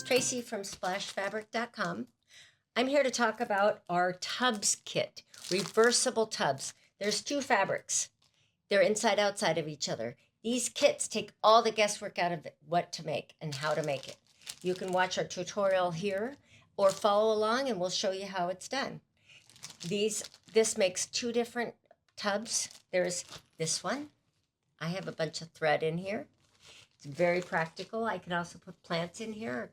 Tracy from splashfabric.com. I'm here to talk about our tubs kit, reversible tubs. There's two fabrics. They're inside outside of each other. These kits take all the guesswork out of it, what to make and how to make it. You can watch our tutorial here or follow along and we'll show you how it's done. This makes two different tubs. There's this one. I have a bunch of thread in here. It's very practical. I can also put plants in here.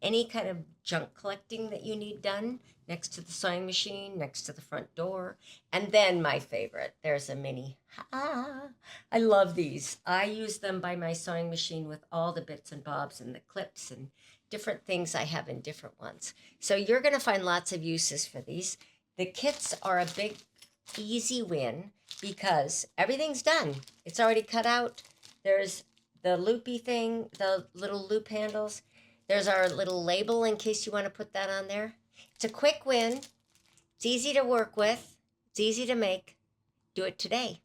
Any kind of junk collecting that you need done next to the sewing machine, next to the front door. And then my favorite, there's a mini. I love these. I use them by my sewing machine with all the bits and bobs and the clips and different things I have in different ones. So you're going to find lots of uses for these. The kits are a big, easy win because everything's done. It's already cut out. There's the loopy thing, the little loop handles. There's our little label in case you want to put that on there. It's a quick win. It's easy to work with. It's easy to make. Do it today.